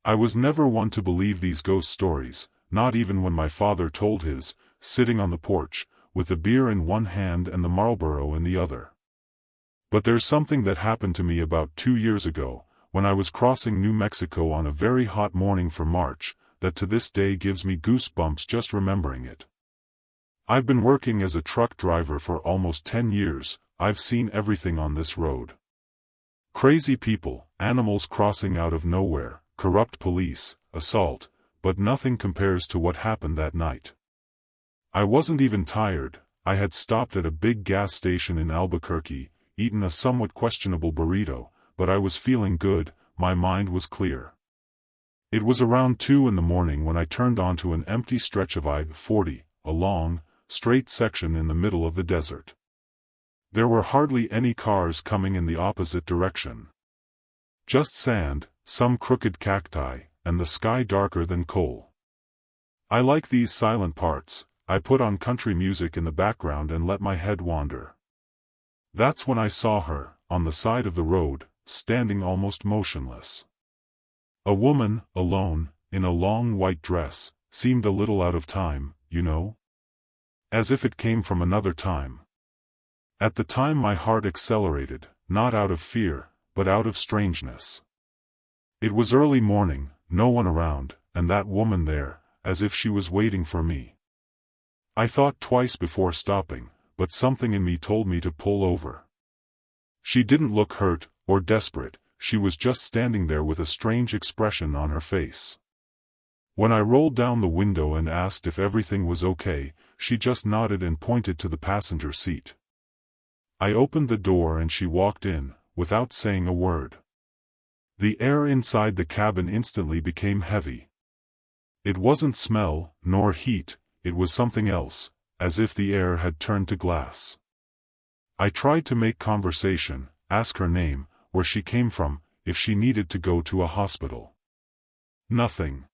I was never one to believe these ghost stories, not even when my father told his, sitting on the porch, with the beer in one hand and the Marlboro in the other. But there's something that happened to me about 2 years ago, when I was crossing New Mexico on a very hot morning for March, that to this day gives me goosebumps just remembering it. I've been working as a truck driver for almost 10 years, I've seen everything on this road. Crazy people, animals crossing out of nowhere, corrupt police, assault, but nothing compares to what happened that night. I wasn't even tired. I had stopped at a big gas station in Albuquerque, eaten a somewhat questionable burrito, but I was feeling good, my mind was clear. It was around 2 in the morning when I turned onto an empty stretch of I-40, a long, straight section in the middle of the desert. There were hardly any cars coming in the opposite direction. Just sand, some crooked cacti, and the sky darker than coal. I like these silent parts. I put on country music in the background and let my head wander. That's when I saw her, on the side of the road, standing almost motionless. A woman, alone, in a long white dress, seemed a little out of time, you know? As if it came from another time. At the time my heart accelerated, not out of fear, but out of strangeness. It was early morning, no one around, and that woman there, as if she was waiting for me. I thought twice before stopping, but something in me told me to pull over. She didn't look hurt, or desperate, she was just standing there with a strange expression on her face. When I rolled down the window and asked if everything was okay, she just nodded and pointed to the passenger seat. I opened the door and she walked in, without saying a word. The air inside the cabin instantly became heavy. It wasn't smell, nor heat, it was something else, as if the air had turned to glass. I tried to make conversation, ask her name, where she came from, if she needed to go to a hospital. Nothing.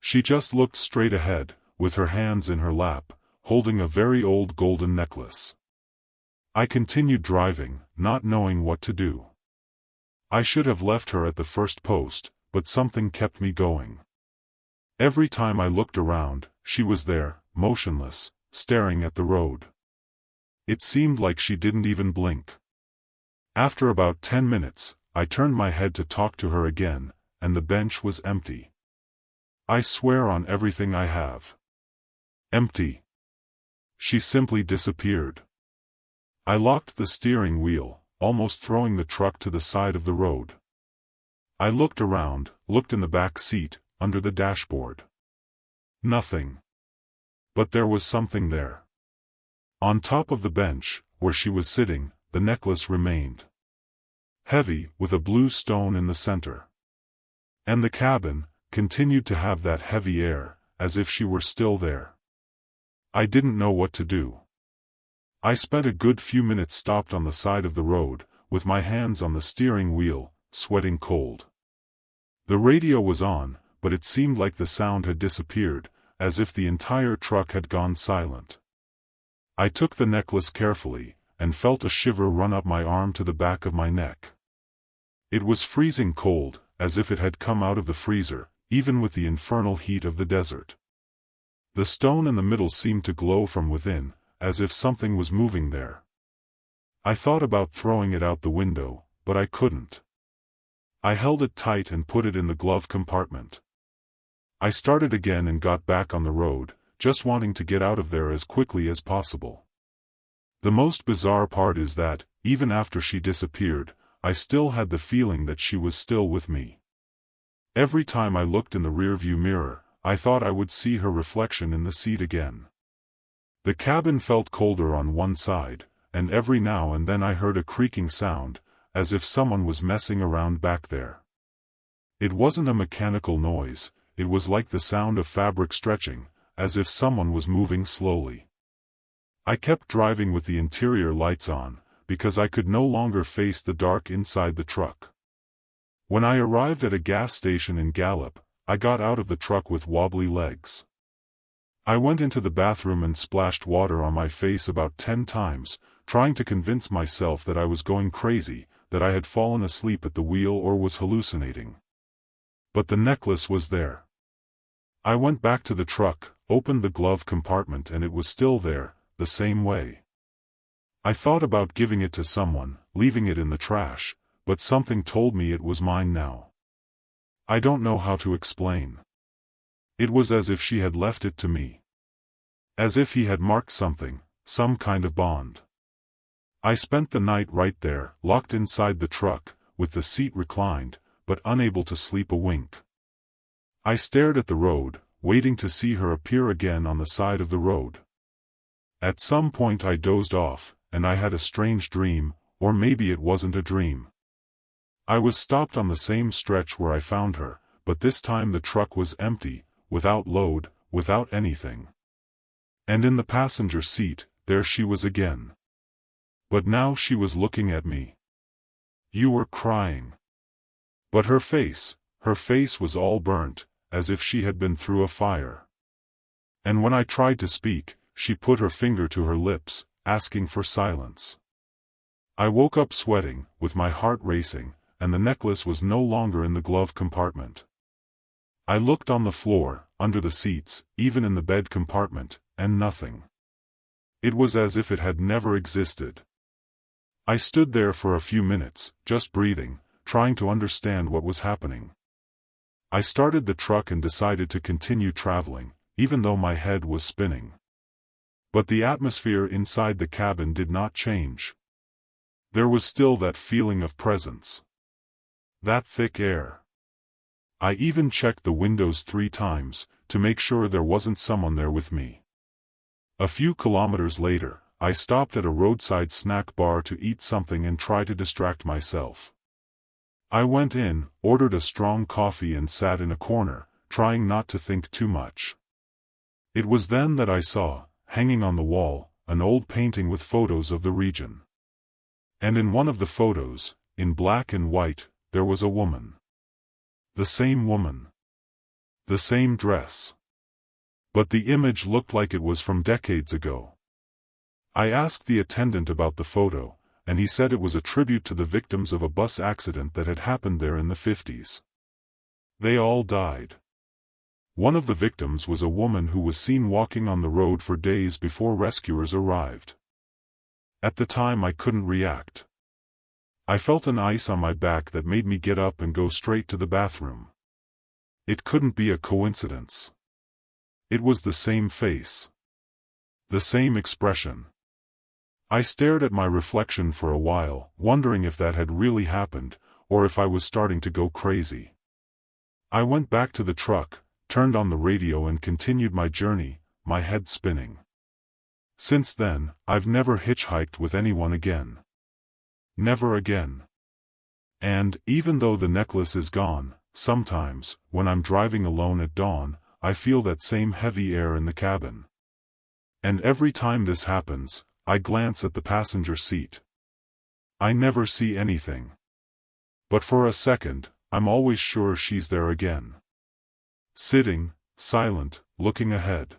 She just looked straight ahead, with her hands in her lap, holding a very old golden necklace. I continued driving, not knowing what to do. I should have left her at the first post, but something kept me going. Every time I looked around, she was there, motionless, staring at the road. It seemed like she didn't even blink. After about 10 minutes, I turned my head to talk to her again, and the bench was empty. I swear on everything I have. Empty. She simply disappeared. I locked the steering wheel, almost throwing the truck to the side of the road. I looked around, looked in the back seat, under the dashboard. Nothing. But there was something there. On top of the bench, where she was sitting, the necklace remained. Heavy, with a blue stone in the center. And the cabin continued to have that heavy air, as if she were still there. I didn't know what to do. I spent a good few minutes stopped on the side of the road, with my hands on the steering wheel, sweating cold. The radio was on, but it seemed like the sound had disappeared, as if the entire truck had gone silent. I took the necklace carefully, and felt a shiver run up my arm to the back of my neck. It was freezing cold, as if it had come out of the freezer, even with the infernal heat of the desert. The stone in the middle seemed to glow from within, as if something was moving there. I thought about throwing it out the window, but I couldn't. I held it tight and put it in the glove compartment. I started again and got back on the road, just wanting to get out of there as quickly as possible. The most bizarre part is that, even after she disappeared, I still had the feeling that she was still with me. Every time I looked in the rearview mirror, I thought I would see her reflection in the seat again. The cabin felt colder on one side, and every now and then I heard a creaking sound, as if someone was messing around back there. It wasn't a mechanical noise, it was like the sound of fabric stretching, as if someone was moving slowly. I kept driving with the interior lights on, because I could no longer face the dark inside the truck. When I arrived at a gas station in Gallup, I got out of the truck with wobbly legs. I went into the bathroom and splashed water on my face about 10 times, trying to convince myself that I was going crazy, that I had fallen asleep at the wheel or was hallucinating. But the necklace was there. I went back to the truck, opened the glove compartment, and it was still there, the same way. I thought about giving it to someone, leaving it in the trash, but something told me it was mine now. I don't know how to explain. It was as if she had left it to me. As if he had marked something, some kind of bond. I spent the night right there, locked inside the truck, with the seat reclined, but unable to sleep a wink. I stared at the road, waiting to see her appear again on the side of the road. At some point I dozed off, and I had a strange dream, or maybe it wasn't a dream. I was stopped on the same stretch where I found her, but this time the truck was empty, without load, without anything. And in the passenger seat, there she was again. But now she was looking at me. "You were crying." But her face was all burnt, as if she had been through a fire. And when I tried to speak, she put her finger to her lips, asking for silence. I woke up sweating, with my heart racing, and the necklace was no longer in the glove compartment. I looked on the floor, under the seats, even in the bed compartment, and nothing. It was as if it had never existed. I stood there for a few minutes, just breathing, trying to understand what was happening. I started the truck and decided to continue traveling, even though my head was spinning. But the atmosphere inside the cabin did not change. There was still that feeling of presence. That thick air. I even checked the windows 3 times, to make sure there wasn't someone there with me. A few kilometers later, I stopped at a roadside snack bar to eat something and try to distract myself. I went in, ordered a strong coffee and sat in a corner, trying not to think too much. It was then that I saw, hanging on the wall, an old painting with photos of the region. And in one of the photos, in black and white, there was a woman. The same woman. The same dress. But the image looked like it was from decades ago. I asked the attendant about the photo, and he said it was a tribute to the victims of a bus accident that had happened there in the 50s. They all died. One of the victims was a woman who was seen walking on the road for days before rescuers arrived. At the time I couldn't react. I felt an ice on my back that made me get up and go straight to the bathroom. It couldn't be a coincidence. It was the same face. The same expression. I stared at my reflection for a while, wondering if that had really happened, or if I was starting to go crazy. I went back to the truck, turned on the radio and continued my journey, my head spinning. Since then, I've never hitchhiked with anyone again. Never again. And, even though the necklace is gone, sometimes, when I'm driving alone at dawn, I feel that same heavy air in the cabin. And every time this happens, I glance at the passenger seat. I never see anything. But for a second, I'm always sure she's there again. Sitting, silent, looking ahead.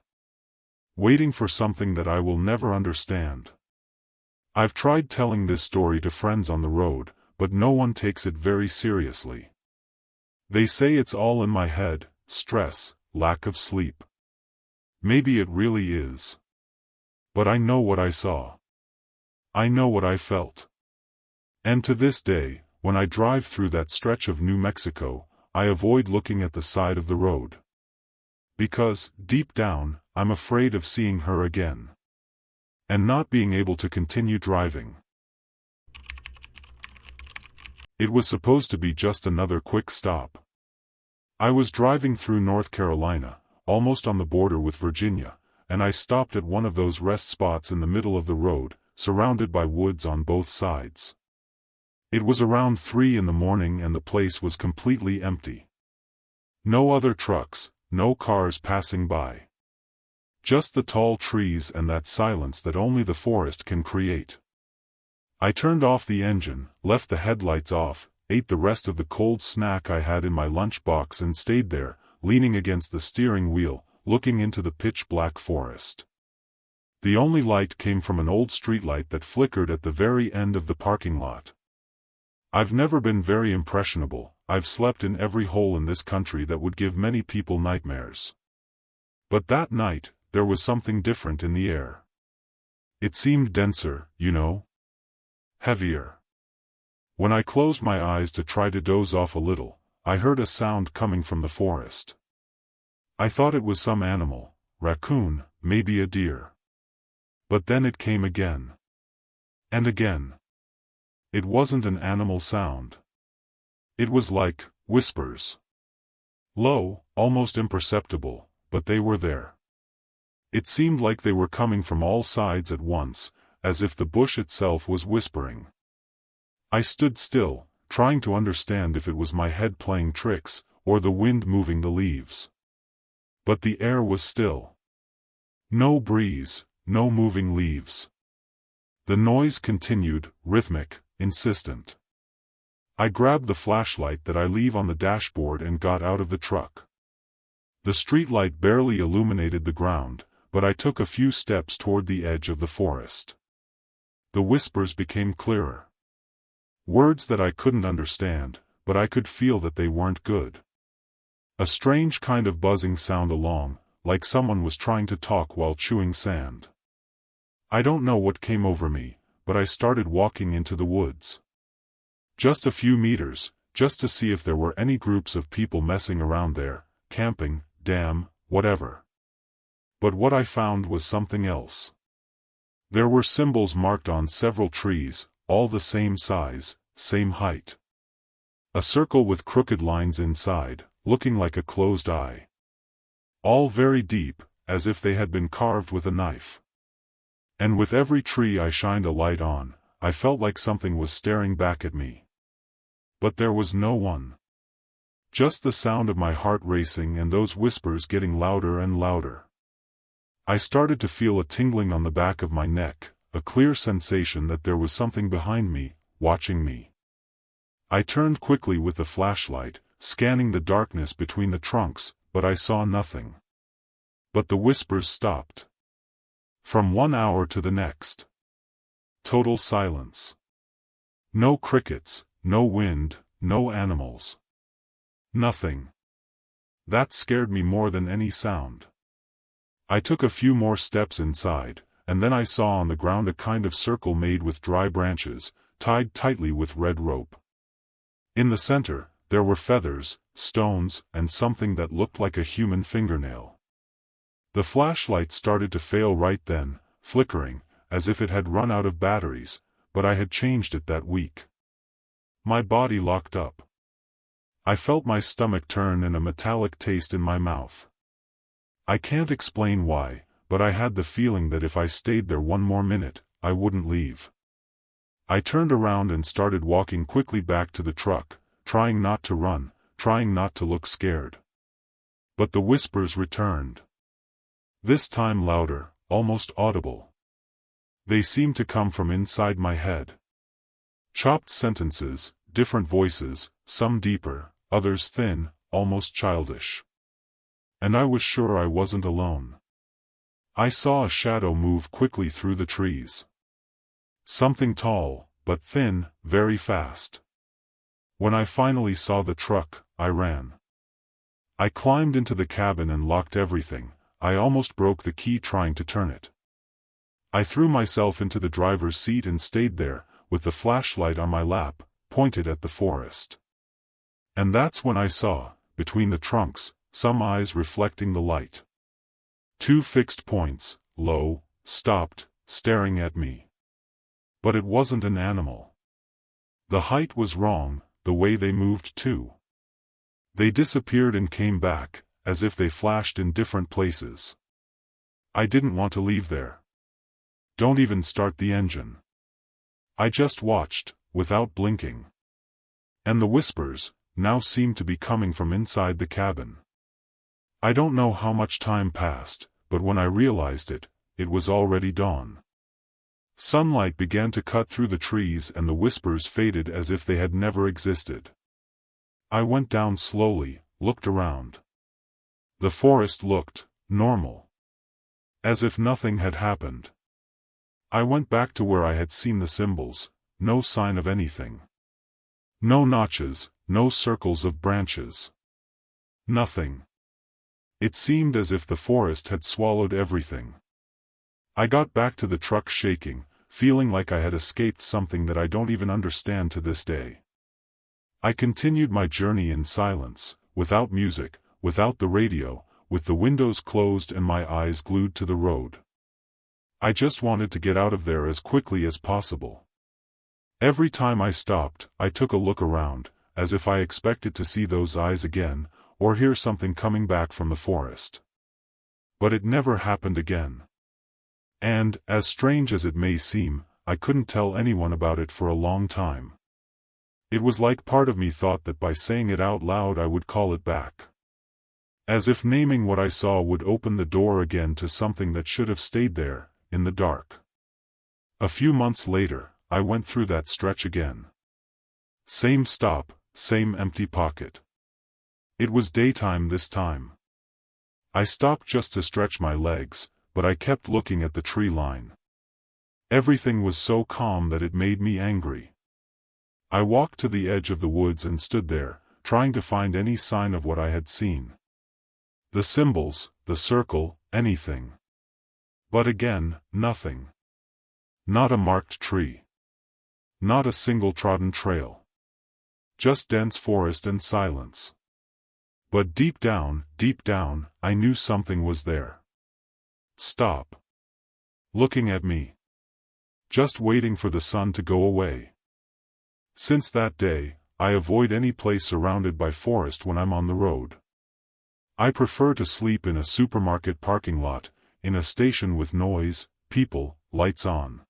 Waiting for something that I will never understand. I've tried telling this story to friends on the road, but no one takes it very seriously. They say it's all in my head, stress, lack of sleep. Maybe it really is. But I know what I saw. I know what I felt. And to this day, when I drive through that stretch of New Mexico, I avoid looking at the side of the road. Because, deep down, I'm afraid of seeing her again. And not being able to continue driving. It was supposed to be just another quick stop. I was driving through North Carolina, almost on the border with Virginia, and I stopped at one of those rest spots in the middle of the road, surrounded by woods on both sides. It was around 3 in the morning and the place was completely empty. No other trucks, no cars passing by. Just the tall trees and that silence that only the forest can create. I turned off the engine, left the headlights off, ate the rest of the cold snack I had in my lunchbox and stayed there, leaning against the steering wheel, looking into the pitch-black forest. The only light came from an old streetlight that flickered at the very end of the parking lot. I've never been very impressionable. I've slept in every hole in this country that would give many people nightmares. But that night, there was something different in the air. It seemed denser, you know? Heavier. When I closed my eyes to try to doze off a little, I heard a sound coming from the forest. I thought it was some animal, raccoon, maybe a deer. But then it came again. And again. It wasn't an animal sound. It was like whispers. Low, almost imperceptible, but they were there. It seemed like they were coming from all sides at once, as if the bush itself was whispering. I stood still, trying to understand if it was my head playing tricks, or the wind moving the leaves. But the air was still. No breeze, no moving leaves. The noise continued, rhythmic, insistent. I grabbed the flashlight that I leave on the dashboard and got out of the truck. The streetlight barely illuminated the ground, but I took a few steps toward the edge of the forest. The whispers became clearer. Words that I couldn't understand, but I could feel that they weren't good. A strange kind of buzzing sound along, like someone was trying to talk while chewing sand. I don't know what came over me, but I started walking into the woods. Just a few meters, just to see if there were any groups of people messing around there, camping, whatever. But what I found was something else. There were symbols marked on several trees, all the same size, same height. A circle with crooked lines inside, looking like a closed eye. All very deep, as if they had been carved with a knife. And with every tree I shined a light on, I felt like something was staring back at me. But there was no one. Just the sound of my heart racing and those whispers getting louder and louder. I started to feel a tingling on the back of my neck, a clear sensation that there was something behind me, watching me. I turned quickly with the flashlight, scanning the darkness between the trunks, but I saw nothing. But the whispers stopped. From 1 hour to the next. Total silence. No crickets, no wind, no animals. Nothing. That scared me more than any sound. I took a few more steps inside, and then I saw on the ground a kind of circle made with dry branches, tied tightly with red rope. In the center, there were feathers, stones, and something that looked like a human fingernail. The flashlight started to fail right then, flickering, as if it had run out of batteries, but I had changed it that week. My body locked up. I felt my stomach turn and a metallic taste in my mouth. I can't explain why, but I had the feeling that if I stayed there one more minute, I wouldn't leave. I turned around and started walking quickly back to the truck, trying not to run, trying not to look scared. But the whispers returned. This time louder, almost audible. They seemed to come from inside my head. Chopped sentences, different voices, some deeper, others thin, almost childish. And I was sure I wasn't alone. I saw a shadow move quickly through the trees. Something tall, but thin, very fast. When I finally saw the truck, I ran. I climbed into the cabin and locked everything. I almost broke the key trying to turn it. I threw myself into the driver's seat and stayed there, with the flashlight on my lap, pointed at the forest. And that's when I saw, between the trunks, some eyes reflecting the light. 2 fixed points, low, stopped, staring at me. But it wasn't an animal. The height was wrong, the way they moved too. They disappeared and came back, as if they flashed in different places. I didn't want to leave there. Don't even start the engine. I just watched, without blinking. And the whispers, now seemed to be coming from inside the cabin. I don't know how much time passed, but when I realized it, it was already dawn. Sunlight began to cut through the trees and the whispers faded as if they had never existed. I went down slowly, looked around. The forest looked normal. As if nothing had happened. I went back to where I had seen the symbols, no sign of anything. No notches, no circles of branches. Nothing. It seemed as if the forest had swallowed everything. I got back to the truck shaking, feeling like I had escaped something that I don't even understand to this day. I continued my journey in silence, without music, without the radio, with the windows closed and my eyes glued to the road. I just wanted to get out of there as quickly as possible. Every time I stopped, I took a look around, as if I expected to see those eyes again, or hear something coming back from the forest. But it never happened again. And, as strange as it may seem, I couldn't tell anyone about it for a long time. It was like part of me thought that by saying it out loud I would call it back. As if naming what I saw would open the door again to something that should have stayed there, in the dark. A few months later, I went through that stretch again. Same stop, same empty pocket. It was daytime this time. I stopped just to stretch my legs, but I kept looking at the tree line. Everything was so calm that it made me angry. I walked to the edge of the woods and stood there, trying to find any sign of what I had seen. The symbols, the circle, anything. But again, nothing. Not a marked tree. Not a single trodden trail. Just dense forest and silence. But deep down, I knew something was there. Stop. Looking at me. Just waiting for the sun to go away. Since that day, I avoid any place surrounded by forest when I'm on the road. I prefer to sleep in a supermarket parking lot, in a station with noise, people, lights on.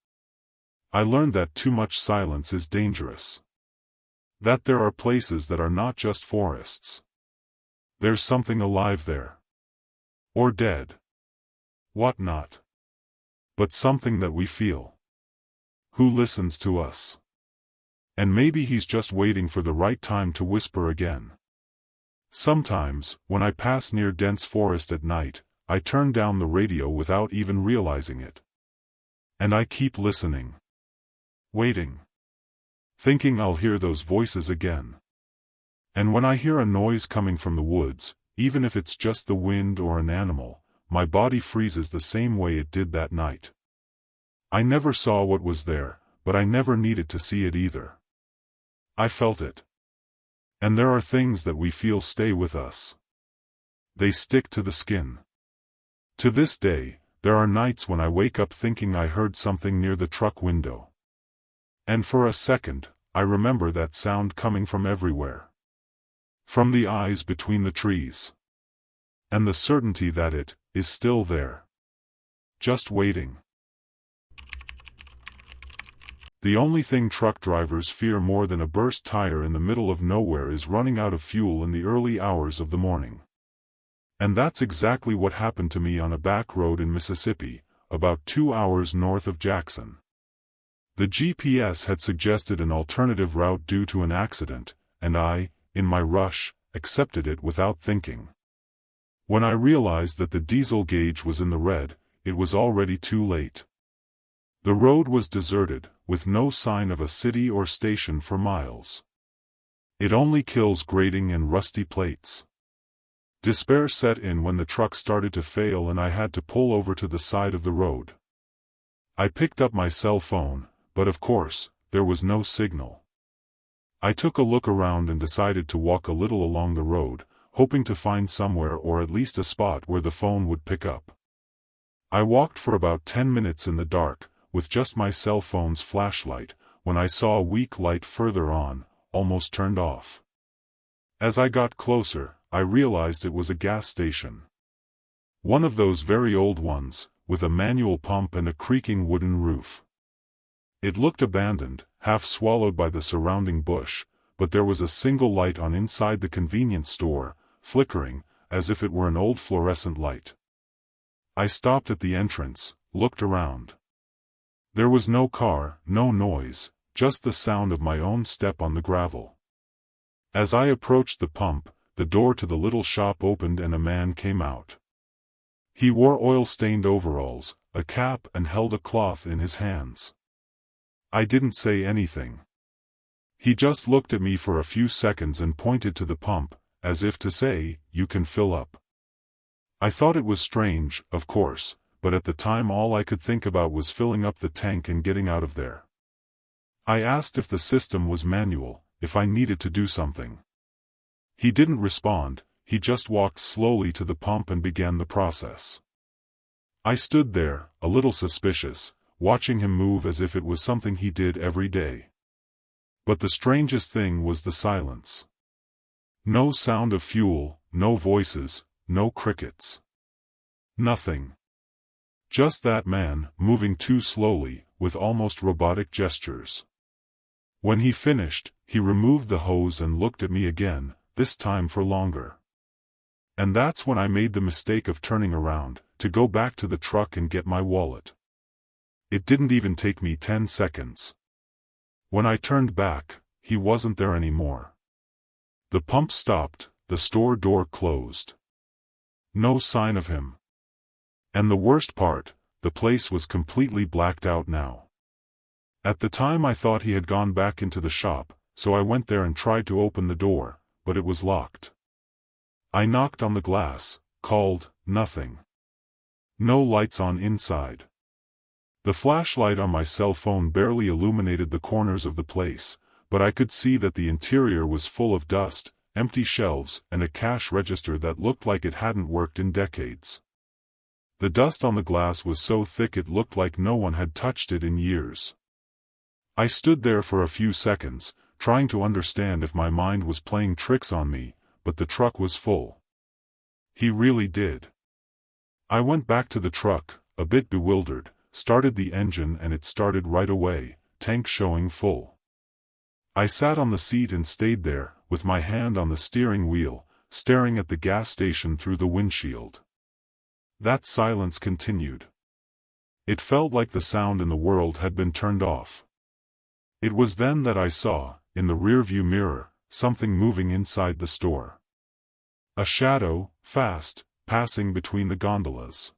I learned that too much silence is dangerous. That there are places that are not just forests. There's something alive there. Or dead. What not? But something that we feel. Who listens to us? And maybe he's just waiting for the right time to whisper again. Sometimes, when I pass near dense forest at night, I turn down the radio without even realizing it. And I keep listening. Waiting. Thinking I'll hear those voices again. And when I hear a noise coming from the woods, even if it's just the wind or an animal, my body freezes the same way it did that night. I never saw what was there, but I never needed to see it either. I felt it. And there are things that we feel stay with us. They stick to the skin. To this day, there are nights when I wake up thinking I heard something near the truck window. And for a second, I remember that sound coming from everywhere. From the eyes between the trees. And the certainty that it is still there. Just waiting. The only thing truck drivers fear more than a burst tire in the middle of nowhere is running out of fuel in the early hours of the morning. And that's exactly what happened to me on a back road in Mississippi, about 2 hours north of Jackson. The GPS had suggested an alternative route due to an accident, and I, in my rush, accepted it without thinking. When I realized that the diesel gauge was in the red, it was already too late. The road was deserted, with no sign of a city or station for miles. It only kills grating and rusty plates. Despair set in when the truck started to fail and I had to pull over to the side of the road. I picked up my cell phone, but of course, there was no signal. I took a look around and decided to walk a little along the road, hoping to find somewhere or at least a spot where the phone would pick up. I walked for about 10 minutes in the dark, with just my cell phone's flashlight, when I saw a weak light further on, almost turned off. As I got closer, I realized it was a gas station. One of those very old ones, with a manual pump and a creaking wooden roof. It looked abandoned, half swallowed by the surrounding bush, but there was a single light on inside the convenience store, flickering, as if it were an old fluorescent light. I stopped at the entrance, looked around. There was no car, no noise, just the sound of my own step on the gravel. As I approached the pump, the door to the little shop opened and a man came out. He wore oil-stained overalls, a cap and held a cloth in his hands. I didn't say anything. He just looked at me for a few seconds and pointed to the pump, as if to say, "You can fill up." I thought it was strange, of course, but at the time all I could think about was filling up the tank and getting out of there. I asked if the system was manual, if I needed to do something. He didn't respond, he just walked slowly to the pump and began the process. I stood there, a little suspicious, watching him move as if it was something he did every day. But the strangest thing was the silence. No sound of fuel, no voices, no crickets. Nothing. Just that man, moving too slowly, with almost robotic gestures. When he finished, he removed the hose and looked at me again, this time for longer. And that's when I made the mistake of turning around, to go back to the truck and get my wallet. It didn't even take me 10 seconds. When I turned back, he wasn't there anymore. The pump stopped, the store door closed. No sign of him. And the worst part, the place was completely blacked out now. At the time I thought he had gone back into the shop, so I went there and tried to open the door, but it was locked. I knocked on the glass, called, nothing. No lights on inside. The flashlight on my cell phone barely illuminated the corners of the place, but I could see that the interior was full of dust, empty shelves, and a cash register that looked like it hadn't worked in decades. The dust on the glass was so thick it looked like no one had touched it in years. I stood there for a few seconds, trying to understand if my mind was playing tricks on me, but the truck was full. He really did. I went back to the truck, a bit bewildered, started the engine and it started right away, tank showing full. I sat on the seat and stayed there, with my hand on the steering wheel, staring at the gas station through the windshield. That silence continued. It felt like the sound in the world had been turned off. It was then that I saw, in the rearview mirror, something moving inside the store. A shadow, fast, passing between the gondolas.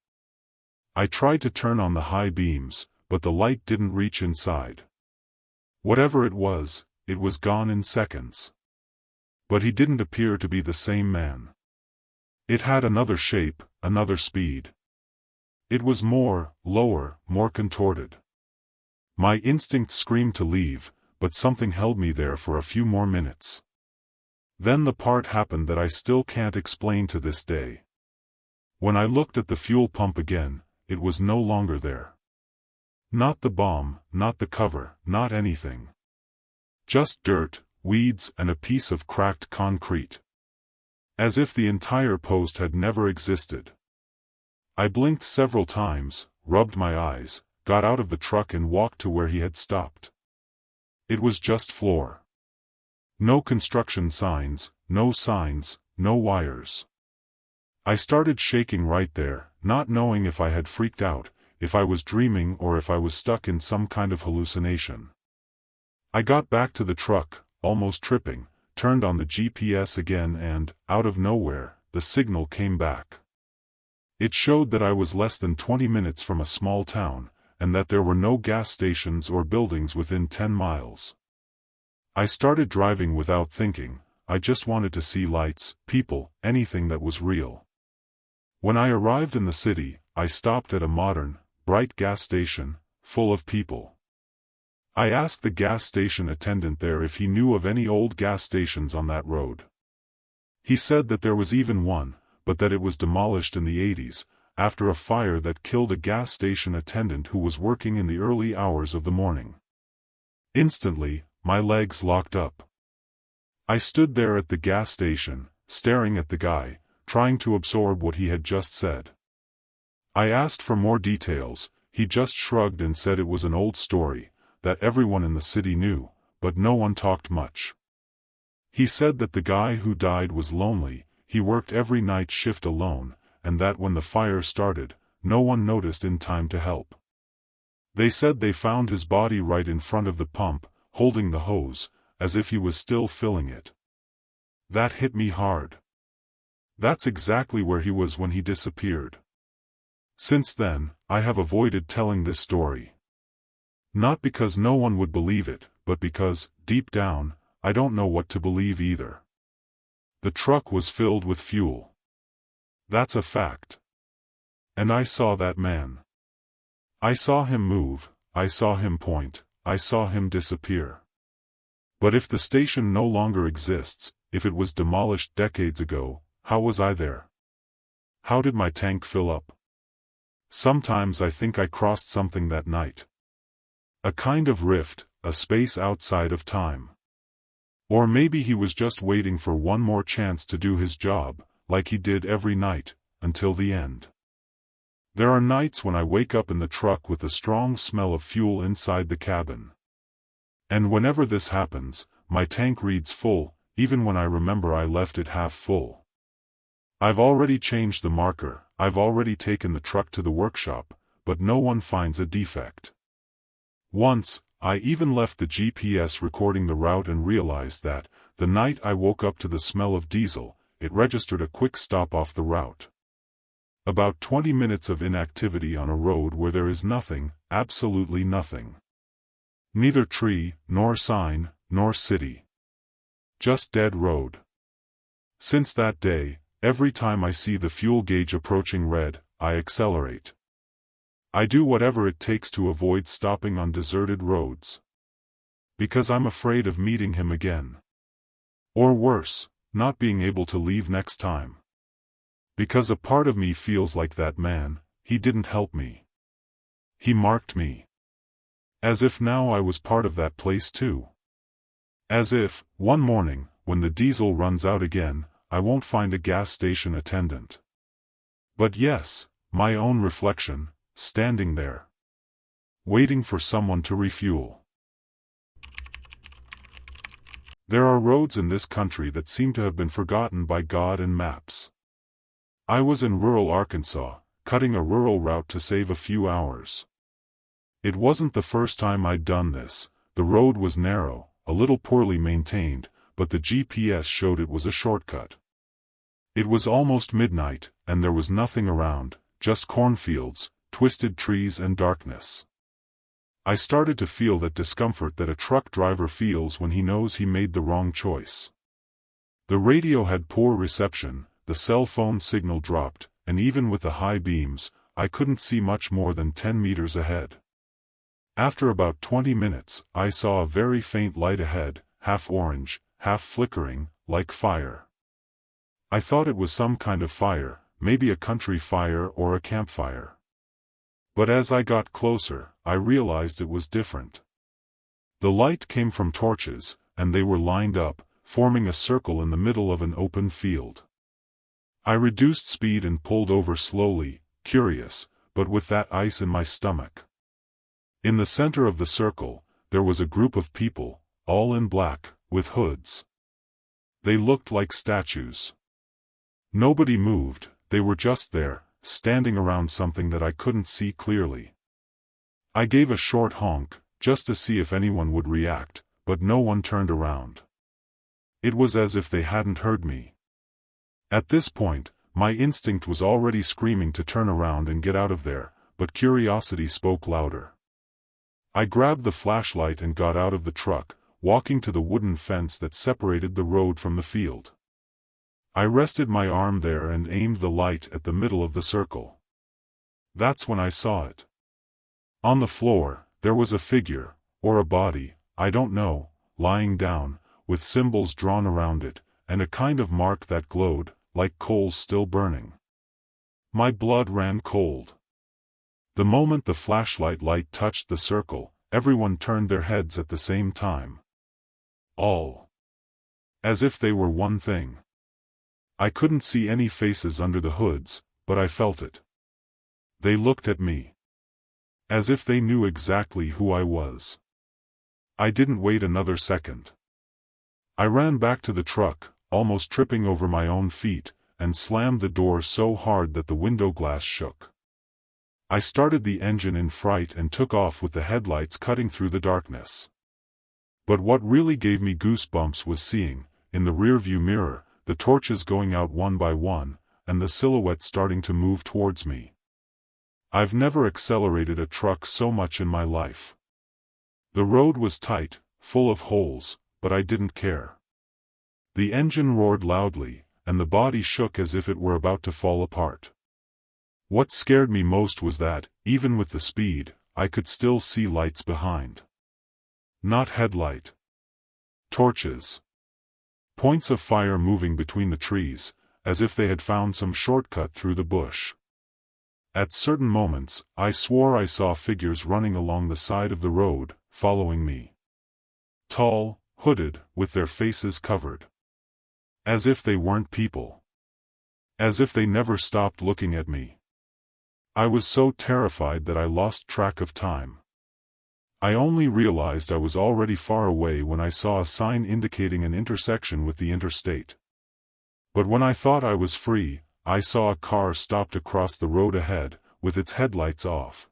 I tried to turn on the high beams, but the light didn't reach inside. Whatever it was gone in seconds. But he didn't appear to be the same man. It had another shape, another speed. It was lower, more contorted. My instinct screamed to leave, but something held me there for a few more minutes. Then the part happened that I still can't explain to this day. When I looked at the fuel pump again, it was no longer there. Not the bomb, not the cover, not anything. Just dirt, weeds, and a piece of cracked concrete. As if the entire post had never existed. I blinked several times, rubbed my eyes, got out of the truck and walked to where he had stopped. It was just floor. No construction signs, no wires. I started shaking right there, not knowing if I had freaked out, if I was dreaming or if I was stuck in some kind of hallucination. I got back to the truck, almost tripping, turned on the GPS again and, out of nowhere, the signal came back. It showed that I was less than 20 minutes from a small town, and that there were no gas stations or buildings within 10 miles. I started driving without thinking, I just wanted to see lights, people, anything that was real. When I arrived in the city, I stopped at a modern, bright gas station, full of people. I asked the gas station attendant there if he knew of any old gas stations on that road. He said that there was even one, but that it was demolished in the 80s, after a fire that killed a gas station attendant who was working in the early hours of the morning. Instantly, my legs locked up. I stood there at the gas station, staring at the guy, trying to absorb what he had just said. I asked for more details, he just shrugged and said it was an old story, that everyone in the city knew, but no one talked much. He said that the guy who died was lonely, he worked every night shift alone, and that when the fire started, no one noticed in time to help. They said they found his body right in front of the pump, holding the hose, as if he was still filling it. That hit me hard. That's exactly where he was when he disappeared. Since then, I have avoided telling this story. Not because no one would believe it, but because, deep down, I don't know what to believe either. The truck was filled with fuel. That's a fact. And I saw that man. I saw him move, I saw him point, I saw him disappear. But if the station no longer exists, if it was demolished decades ago, how was I there? How did my tank fill up? Sometimes I think I crossed something that night. A kind of rift, a space outside of time. Or maybe he was just waiting for one more chance to do his job, like he did every night, until the end. There are nights when I wake up in the truck with a strong smell of fuel inside the cabin. And whenever this happens, my tank reads full, even when I remember I left it half full. I've already changed the marker, I've already taken the truck to the workshop, but no one finds a defect. Once, I even left the GPS recording the route and realized that, the night I woke up to the smell of diesel, it registered a quick stop off the route. About 20 minutes of inactivity on a road where there is nothing, absolutely nothing. Neither tree, nor sign, nor city. Just dead road. Since that day, every time I see the fuel gauge approaching red, I accelerate. I do whatever it takes to avoid stopping on deserted roads. Because I'm afraid of meeting him again. Or worse, not being able to leave next time. Because a part of me feels like that man, he didn't help me. He marked me. As if now I was part of that place too. As if, one morning, when the diesel runs out again, I won't find a gas station attendant. But yes, my own reflection, standing there. Waiting for someone to refuel. There are roads in this country that seem to have been forgotten by God and maps. I was in rural Arkansas, cutting a rural route to save a few hours. It wasn't the first time I'd done this. The road was narrow, a little poorly maintained, but the GPS showed it was a shortcut. It was almost midnight, and there was nothing around, just cornfields, twisted trees and darkness. I started to feel that discomfort that a truck driver feels when he knows he made the wrong choice. The radio had poor reception, the cell phone signal dropped, and even with the high beams, I couldn't see much more than 10 meters ahead. After about 20 minutes, I saw a very faint light ahead, half orange, half flickering, like fire. I thought it was some kind of fire, maybe a country fire or a campfire. But as I got closer, I realized it was different. The light came from torches, and they were lined up, forming a circle in the middle of an open field. I reduced speed and pulled over slowly, curious, but with that ice in my stomach. In the center of the circle, there was a group of people, all in black, with hoods. They looked like statues. Nobody moved, they were just there, standing around something that I couldn't see clearly. I gave a short honk, just to see if anyone would react, but no one turned around. It was as if they hadn't heard me. At this point, my instinct was already screaming to turn around and get out of there, but curiosity spoke louder. I grabbed the flashlight and got out of the truck, walking to the wooden fence that separated the road from the field. I rested my arm there and aimed the light at the middle of the circle. That's when I saw it. On the floor, there was a figure, or a body, I don't know, lying down, with symbols drawn around it, and a kind of mark that glowed, like coals still burning. My blood ran cold. The moment the flashlight light touched the circle, everyone turned their heads at the same time. All. As if they were one thing. I couldn't see any faces under the hoods, but I felt it. They looked at me. As if they knew exactly who I was. I didn't wait another second. I ran back to the truck, almost tripping over my own feet, and slammed the door so hard that the window glass shook. I started the engine in fright and took off with the headlights cutting through the darkness. But what really gave me goosebumps was seeing, in the rearview mirror, the torches going out one by one, and the silhouette starting to move towards me. I've never accelerated a truck so much in my life. The road was tight, full of holes, but I didn't care. The engine roared loudly, and the body shook as if it were about to fall apart. What scared me most was that, even with the speed, I could still see lights behind. Not headlight. Torches. Points of fire moving between the trees, as if they had found some shortcut through the bush. At certain moments, I swore I saw figures running along the side of the road, following me. Tall, hooded, with their faces covered. As if they weren't people. As if they never stopped looking at me. I was so terrified that I lost track of time. I only realized I was already far away when I saw a sign indicating an intersection with the interstate. But when I thought I was free, I saw a car stopped across the road ahead, with its headlights off.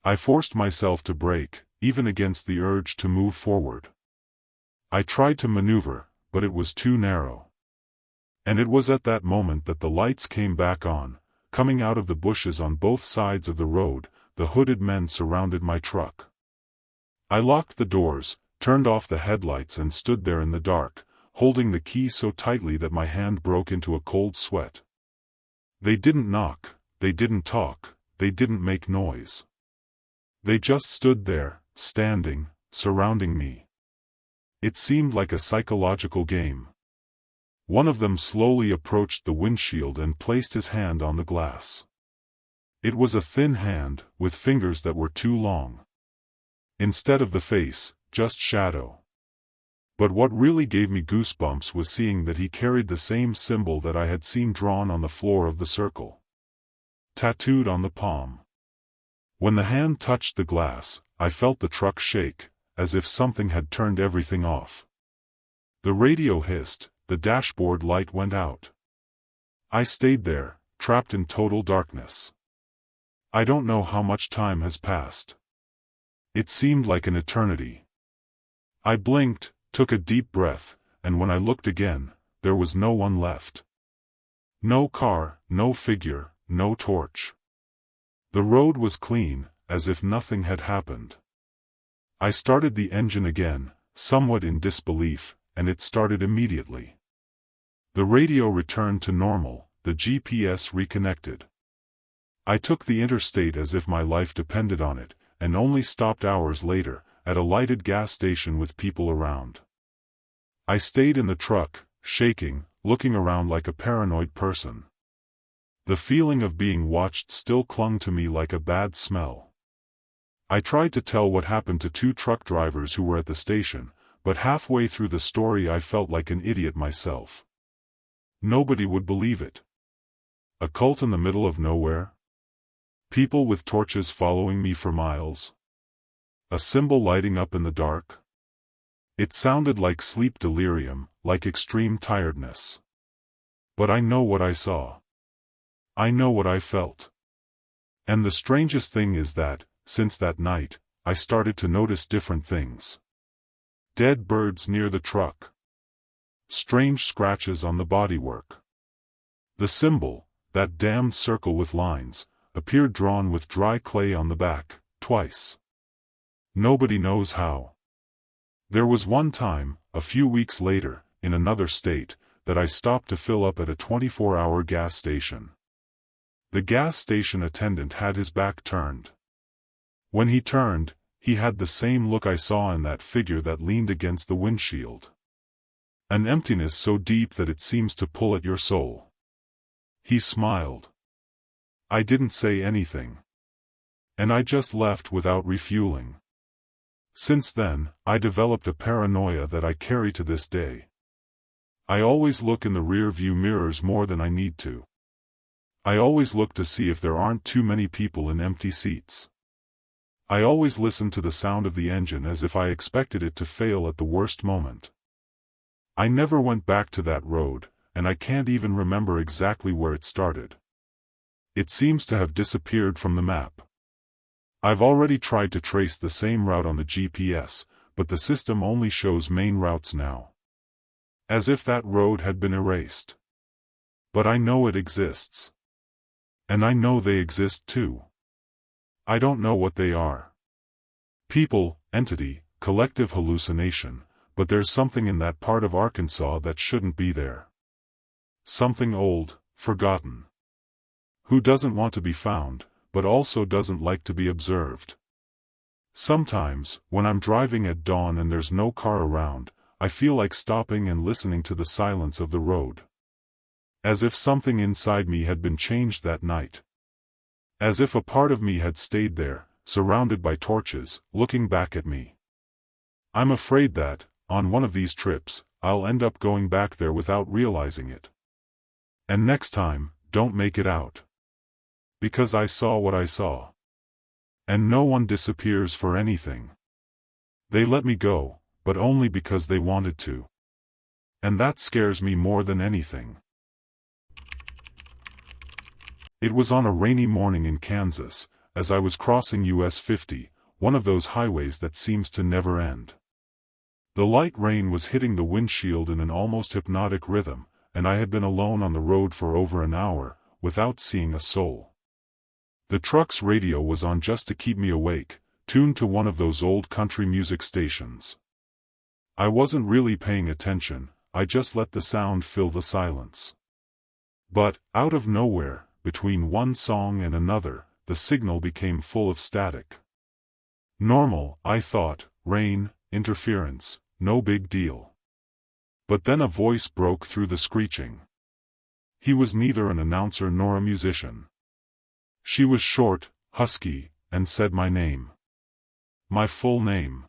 I forced myself to brake, even against the urge to move forward. I tried to maneuver, but it was too narrow. And it was at that moment that the lights came back on, coming out of the bushes on both sides of the road. The hooded men surrounded my truck. I locked the doors, turned off the headlights and stood there in the dark, holding the key so tightly that my hand broke into a cold sweat. They didn't knock, they didn't talk, they didn't make noise. They just stood there, standing, surrounding me. It seemed like a psychological game. One of them slowly approached the windshield and placed his hand on the glass. It was a thin hand, with fingers that were too long. Instead of the face, just shadow. But what really gave me goosebumps was seeing that he carried the same symbol that I had seen drawn on the floor of the circle. Tattooed on the palm. When the hand touched the glass, I felt the truck shake, as if something had turned everything off. The radio hissed, the dashboard light went out. I stayed there, trapped in total darkness. I don't know how much time has passed. It seemed like an eternity. I blinked, took a deep breath, and when I looked again, there was no one left. No car, no figure, no torch. The road was clean, as if nothing had happened. I started the engine again, somewhat in disbelief, and it started immediately. The radio returned to normal, the GPS reconnected. I took the interstate as if my life depended on it, and only stopped hours later, at a lighted gas station with people around. I stayed in the truck, shaking, looking around like a paranoid person. The feeling of being watched still clung to me like a bad smell. I tried to tell what happened to two truck drivers who were at the station, but halfway through the story I felt like an idiot myself. Nobody would believe it. A cult in the middle of nowhere? People with torches following me for miles? A symbol lighting up in the dark? It sounded like sleep delirium, like extreme tiredness. But I know what I saw. I know what I felt. And the strangest thing is that, since that night, I started to notice different things. Dead birds near the truck. Strange scratches on the bodywork. The symbol, that damned circle with lines, appeared drawn with dry clay on the back, twice. Nobody knows how. There was one time, a few weeks later, in another state, that I stopped to fill up at a 24-hour gas station. The gas station attendant had his back turned. When he turned, he had the same look I saw in that figure that leaned against the windshield. An emptiness so deep that it seems to pull at your soul. He smiled. I didn't say anything. And I just left without refueling. Since then, I developed a paranoia that I carry to this day. I always look in the rear-view mirrors more than I need to. I always look to see if there aren't too many people in empty seats. I always listen to the sound of the engine as if I expected it to fail at the worst moment. I never went back to that road, and I can't even remember exactly where it started. It seems to have disappeared from the map. I've already tried to trace the same route on the GPS, but the system only shows main routes now. As if that road had been erased. But I know it exists. And I know they exist too. I don't know what they are. People, entity, collective hallucination, but there's something in that part of Arkansas that shouldn't be there. Something old, forgotten. Who doesn't want to be found, but also doesn't like to be observed. Sometimes, when I'm driving at dawn and there's no car around, I feel like stopping and listening to the silence of the road. As if something inside me had been changed that night. As if a part of me had stayed there, surrounded by torches, looking back at me. I'm afraid that, on one of these trips, I'll end up going back there without realizing it. And next time, don't make it out. Because I saw what I saw. And no one disappears for anything. They let me go, but only because they wanted to. And that scares me more than anything. It was on a rainy morning in Kansas, as I was crossing US 50, one of those highways that seems to never end. The light rain was hitting the windshield in an almost hypnotic rhythm, and I had been alone on the road for over an hour, without seeing a soul. The truck's radio was on just to keep me awake, tuned to one of those old country music stations. I wasn't really paying attention, I just let the sound fill the silence. But, out of nowhere, between one song and another, the signal became full of static. Normal, I thought, rain, interference, no big deal. But then a voice broke through the screeching. He was neither an announcer nor a musician. She was short, husky, and said my name. My full name.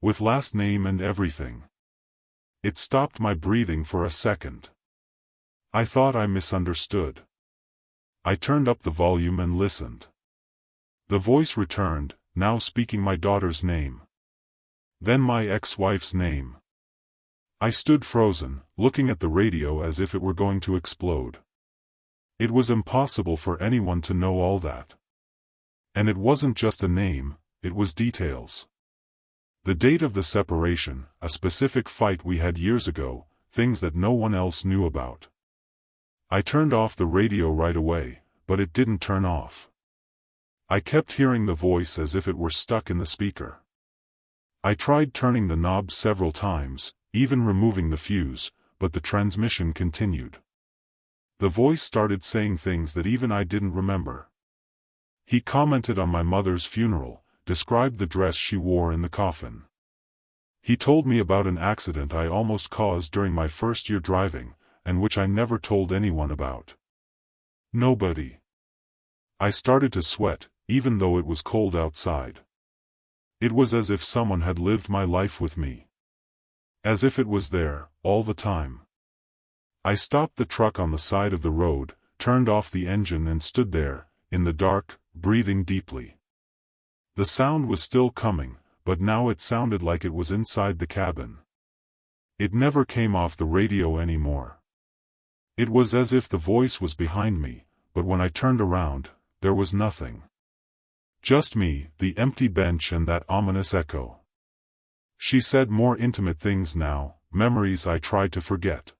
With last name and everything. It stopped my breathing for a second. I thought I misunderstood. I turned up the volume and listened. The voice returned, now speaking my daughter's name. Then my ex-wife's name. I stood frozen, looking at the radio as if it were going to explode. It was impossible for anyone to know all that. And it wasn't just a name, it was details. The date of the separation, a specific fight we had years ago, things that no one else knew about. I turned off the radio right away, but it didn't turn off. I kept hearing the voice as if it were stuck in the speaker. I tried turning the knob several times, even removing the fuse, but the transmission continued. The voice started saying things that even I didn't remember. He commented on my mother's funeral, described the dress she wore in the coffin. He told me about an accident I almost caused during my first year driving, and which I never told anyone about. Nobody. I started to sweat, even though it was cold outside. It was as if someone had lived my life with me. As if it was there, all the time. I stopped the truck on the side of the road, turned off the engine and stood there, in the dark, breathing deeply. The sound was still coming, but now it sounded like it was inside the cabin. It never came off the radio anymore. It was as if the voice was behind me, but when I turned around, there was nothing. Just me, the empty bench and that ominous echo. She said more intimate things now, memories I tried to forget.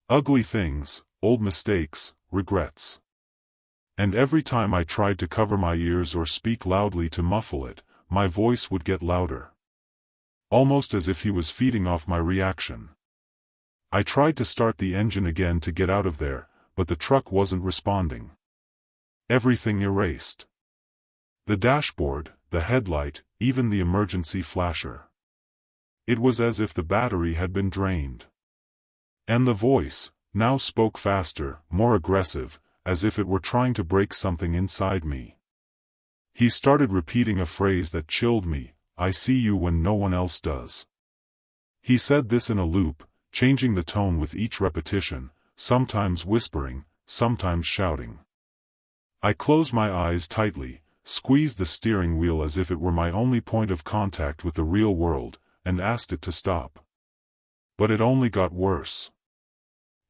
Ugly things, old mistakes, regrets. And every time I tried to cover my ears or speak loudly to muffle it, my voice would get louder. Almost as if he was feeding off my reaction. I tried to start the engine again to get out of there, but the truck wasn't responding. Everything erased. The dashboard, the headlight, even the emergency flasher. It was as if the battery had been drained. And the voice, now spoke faster, more aggressive, as if it were trying to break something inside me. He started repeating a phrase that chilled me, I see you when no one else does. He said this in a loop, changing the tone with each repetition, sometimes whispering, sometimes shouting. I closed my eyes tightly, squeezed the steering wheel as if it were my only point of contact with the real world, and asked it to stop. But it only got worse.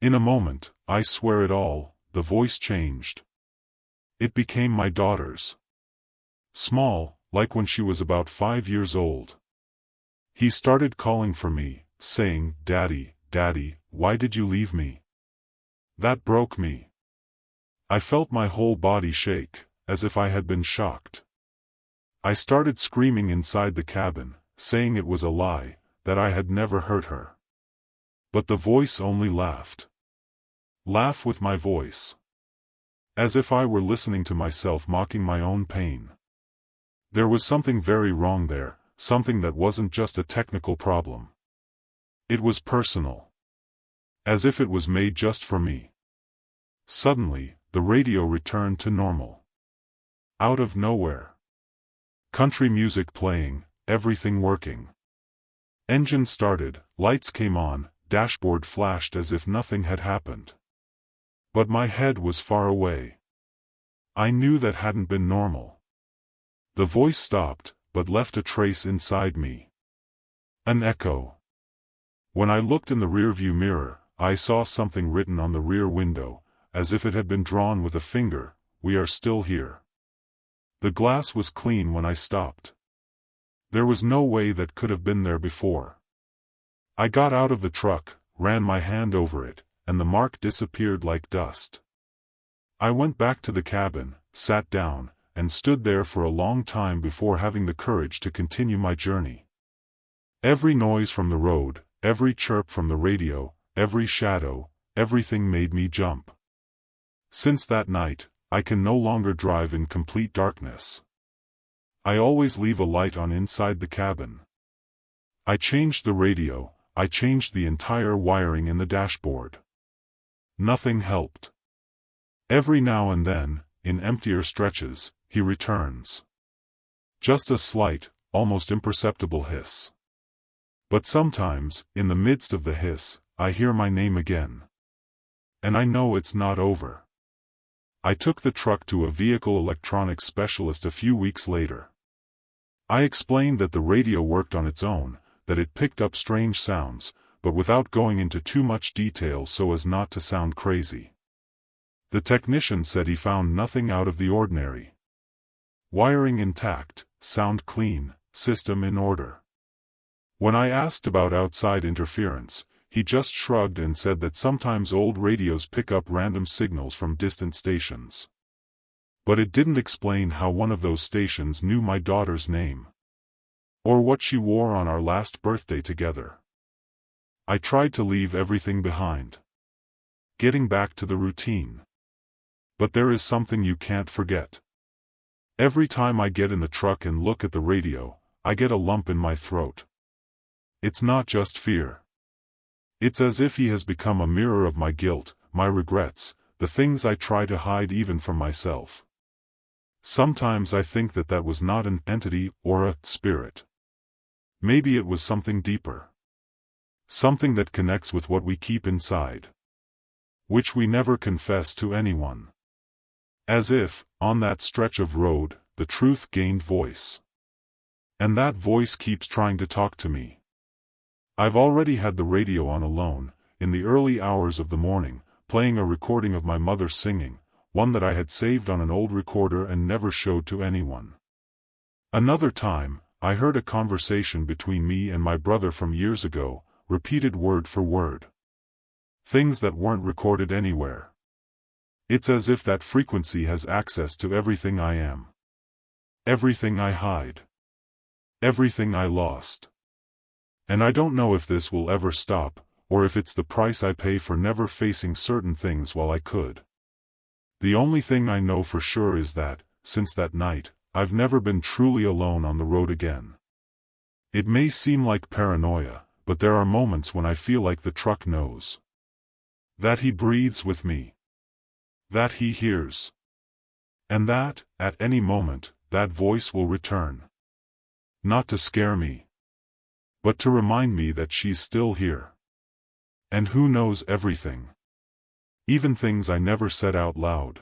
In a moment, I swear it all, the voice changed. It became my daughter's. Small, like when she was about 5 years old. He started calling for me, saying, Daddy, Daddy, why did you leave me? That broke me. I felt my whole body shake, as if I had been shocked. I started screaming inside the cabin, saying it was a lie, that I had never hurt her. But the voice only laughed. Laugh with my voice. As if I were listening to myself mocking my own pain. There was something very wrong there, something that wasn't just a technical problem. It was personal. As if it was made just for me. Suddenly, the radio returned to normal. Out of nowhere. Country music playing, everything working. Engine started, lights came on, dashboard flashed as if nothing had happened. But my head was far away. I knew that hadn't been normal. The voice stopped, but left a trace inside me. An echo. When I looked in the rearview mirror, I saw something written on the rear window, as if it had been drawn with a finger, "We are still here." The glass was clean when I stopped. There was no way that could have been there before. I got out of the truck, ran my hand over it, and the mark disappeared like dust. I went back to the cabin, sat down, and stood there for a long time before having the courage to continue my journey. Every noise from the road, every chirp from the radio, every shadow, everything made me jump. Since that night, I can no longer drive in complete darkness. I always leave a light on inside the cabin. I changed the radio, I changed the entire wiring in the dashboard. Nothing helped. Every now and then, in emptier stretches, he returns. Just a slight, almost imperceptible hiss. But sometimes, in the midst of the hiss, I hear my name again. And I know it's not over. I took the truck to a vehicle electronics specialist a few weeks later. I explained that the radio worked on its own, that it picked up strange sounds, but without going into too much detail so as not to sound crazy. The technician said he found nothing out of the ordinary. Wiring intact, sound clean, system in order. When I asked about outside interference, he just shrugged and said that sometimes old radios pick up random signals from distant stations. But it didn't explain how one of those stations knew my daughter's name. Or what she wore on our last birthday together. I tried to leave everything behind. Getting back to the routine. But there is something you can't forget. Every time I get in the truck and look at the radio, I get a lump in my throat. It's not just fear. It's as if he has become a mirror of my guilt, my regrets, the things I try to hide even from myself. Sometimes I think that that was not an entity or a spirit. Maybe it was something deeper. Something that connects with what we keep inside. Which we never confess to anyone. As if, on that stretch of road, the truth gained voice. And that voice keeps trying to talk to me. I've already had the radio on alone, in the early hours of the morning, playing a recording of my mother singing, one that I had saved on an old recorder and never showed to anyone. Another time, I heard a conversation between me and my brother from years ago, repeated word for word. Things that weren't recorded anywhere. It's as if that frequency has access to everything I am. Everything I hide. Everything I lost. And I don't know if this will ever stop, or if it's the price I pay for never facing certain things while I could. The only thing I know for sure is that, since that night, I've never been truly alone on the road again. It may seem like paranoia, but there are moments when I feel like the truck knows. That he breathes with me. That he hears. And that, at any moment, that voice will return. Not to scare me. But to remind me that she's still here. And who knows everything. Even things I never said out loud.